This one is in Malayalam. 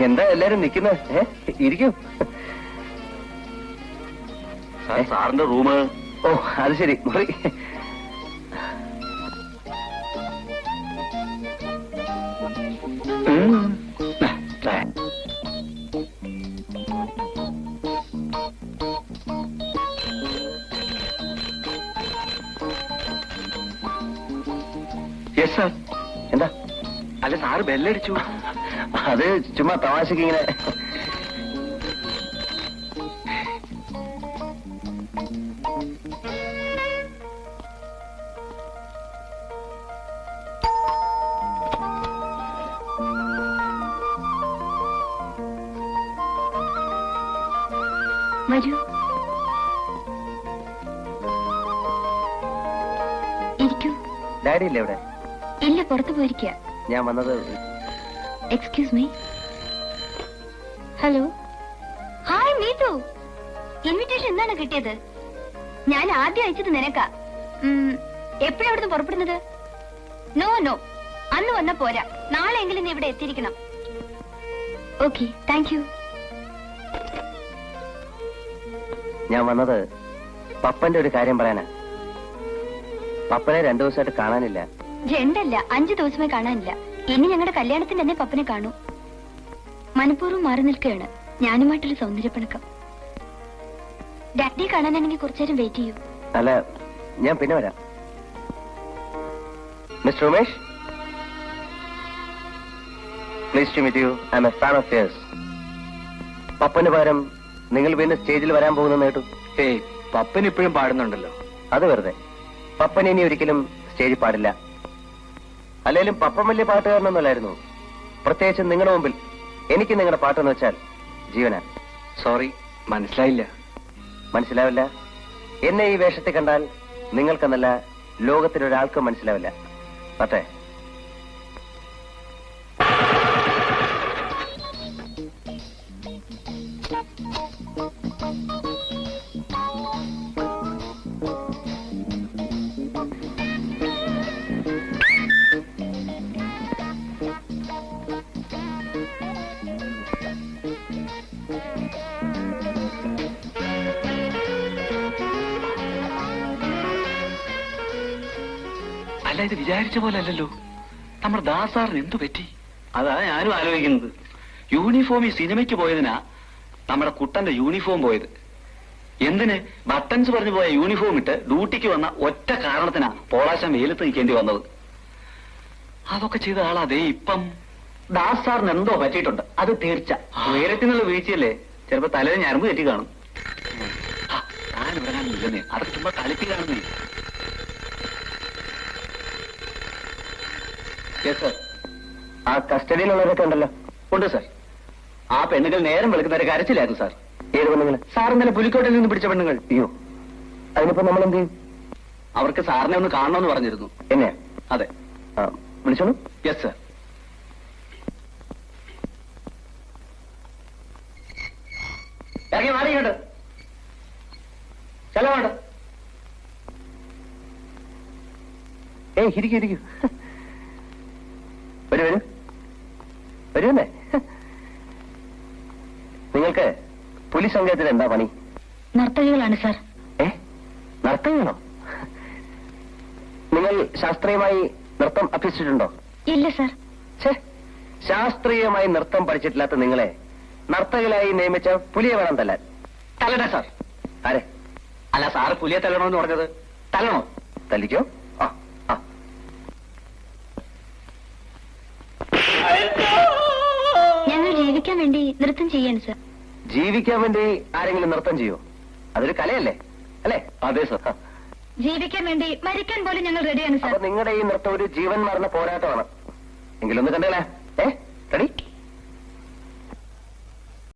എന്താ എല്ലാരും നിക്കുന്നത്? ഇരിക്കൂ. സാറിന്റെ റൂം. ഓ അത് ശരി, മുറി. Yes sir. എന്താ? അല്ല സാറ് ബെല്ലടിച്ചു. അത് ചുമ്മാ തമാശക്ക് ഇങ്ങനെ. വരൂ, ഇരിക്കൂ. ഡാഡി ഇല്ലേ ഇവിടെ? ഇല്ല, പുറത്തു പോയിരിക്കുക. ഞാൻ വന്നത്. Excuse me. Hello. Hi Neethu. Invitation എന്താണ് കിട്ടിയത്? ഞാൻ ആദ്യം അയച്ചത് നിനക്കാ. എപ്പോഴാ അവിടുന്ന് പുറപ്പെടുന്നത്? നോ നോ, അന്ന് വന്ന പോരാ, നാളെ എങ്കിലും നീ ഇവിടെ എത്തിയിരിക്കണം. Okay, thank you. ഞാൻ വന്നത് പപ്പന്റെ ഒരു കാര്യം പറയാനാ. പപ്പനെ 2 ദിവസമായിട്ട് കാണാനില്ല. 2 അല്ല, 5 ദിവസമായി കാണാനില്ല. ഇനി ഞങ്ങളുടെ കല്യാണത്തിന് തന്നെ പപ്പനെ കാണൂ. മനഃപൂർവ്വം മാറി നിൽക്കുകയാണ്. ഞാനുമായിട്ടൊരു സൗന്ദര്യപ്പിണക്കം. ഡാഡിയെ കാണാനാണെങ്കിൽ കുറച്ചേരം വെയിറ്റ് ചെയ്യൂ. അല്ല, ഞാൻ പിന്നെ വരാം. Mister Umesh, please to meet you. I'm a fan of yours. പപ്പന് പകരം നിങ്ങൾ പിന്നെ സ്റ്റേജിൽ വരാൻ പോകുന്നെന്ന് കേട്ടു. ഏയ്, പപ്പൻ ഇപ്പോഴും പാടുന്നുണ്ടല്ലോ. അത് വെറുതെ. പപ്പൻ ഇനി ഒരിക്കലും സ്റ്റേജിൽ പാടില്ല. അല്ലെങ്കിലും പപ്പൻ വലിയ പാട്ടുകാരനൊന്നുമല്ലായിരുന്നു. പ്രത്യേകിച്ച് നിങ്ങളുടെ മുമ്പിൽ എനിക്ക് നിങ്ങളുടെ പാട്ടെന്ന് വെച്ചാൽ ജീവനാ. സോറി, മനസ്സിലായില്ല. മനസ്സിലാവില്ല? എന്നെ ഈ വേഷത്തിൽ കണ്ടാൽ നിങ്ങൾക്കെന്നല്ല, ലോകത്തിലൊരാൾക്കും മനസ്സിലാവില്ല. പറ്റേ? അല്ല, ഇത് വിചാരിച്ച പോലെ അല്ലല്ലോ. നമ്മുടെ ദാസാറിന് എന്തു പറ്റി? അതാ ഞാനും ആലോചിക്കുന്നത്. യൂണിഫോം ഈ സിനിമയ്ക്ക് പോയതിനാ നമ്മുടെ കുട്ടന്റെ യൂണിഫോം പോയത്. എന്തിന് ബട്ടൺസ് പറഞ്ഞു പോയ യൂണിഫോം ഇട്ട് ഡ്യൂട്ടിക്ക് വന്ന ഒറ്റ കാരണത്തിനാ പോളാശം വെയിലത്ത് നിൽക്കേണ്ടി വന്നത്. അതൊക്കെ ചെയ്ത ആളാതേ ഇപ്പം. ദാസാറിന് എന്തോ പറ്റിയിട്ടുണ്ട്, അത് തീർച്ച. ഉയരത്തിനുള്ള വീഴ്ചയല്ലേ, ചിലപ്പോ തലയിൽ ഞരമ്പ് തെറ്റി കാണും. താനിവിടെ കാണുന്നില്ലെന്നേ, അതൊക്കെ ചുമ്മാ കളിപ്പി കാണുന്നേ. ആ കസ്റ്റഡിയിലുള്ളവരൊക്കെ ഉണ്ടല്ലോ? ഉണ്ട് സാർ. ആ പെണ്ണുകൾ നേരം വെളുക്കുന്നവരെ കരച്ചിലായിരുന്നു സാർ. ഏത് പെണ്ണുങ്ങൾ? സാർ ഇന്നലെ പുലിക്കോട്ടിൽ നിന്ന് പിടിച്ച പെണ്ണുങ്ങൾ. അയ്യോ, അതിനിപ്പോ നമ്മൾ എന്ത് ചെയ്യും? അവർക്ക് സാറിനെ ഒന്ന് കാണണമെന്ന് പറഞ്ഞിരുന്നു. എന്നെയാ? അതെ. വിളിച്ചോളൂ. Yes sir. ഇറങ്ങി മാറിയുണ്ട്. ചെലവുണ്ട്. ഏയ്, ഇരിക്കൂ ഇരിക്കൂ. വരൂ വരൂ വരൂന്നേ. നിങ്ങൾക്ക് പോലീസ് സങ്കേതത്തിൽ എന്താ പണി? നർത്തകികളാണ് സാർ. നർത്തകിയാണോ? നിങ്ങൾ ശാസ്ത്രീയമായി നൃത്തം അഭ്യസിച്ചിട്ടുണ്ടോ? ഇല്ല സാർ. ശാസ്ത്രീയമായി നൃത്തം പഠിച്ചിട്ടില്ലാത്ത നിങ്ങളെ നർത്തകിലായി നിയമിച്ച പുലിയെ വേണം തല്ലാൻ. തല്ലണേ സാർ. ആരെ? അല്ല, സാറ് പുലിയെ തല്ലണമെന്ന് പറഞ്ഞത്. തല്ലണോ? തല്ലിക്കോ. ഞങ്ങൾ ജീവിക്കാൻ വേണ്ടി നൃത്തം ചെയ്യാണ് സാർ. ജീവിക്കാൻ വേണ്ടി ആരെങ്കിലും നൃത്തം ചെയ്യോ? അതൊരു കലയല്ലേ, അല്ലേ? അതെ സാർ. ജീവിക്കാൻ വേണ്ടി മരിക്കാൻ പോലും ഞങ്ങൾ റെഡിയാണ് സാർ. നിങ്ങളുടെ ഈ നൃത്തം ഒരു ജീവൻ മരണ പോരാട്ടമാണ്. എങ്കിലൊന്ന് കണ്ടേലേ.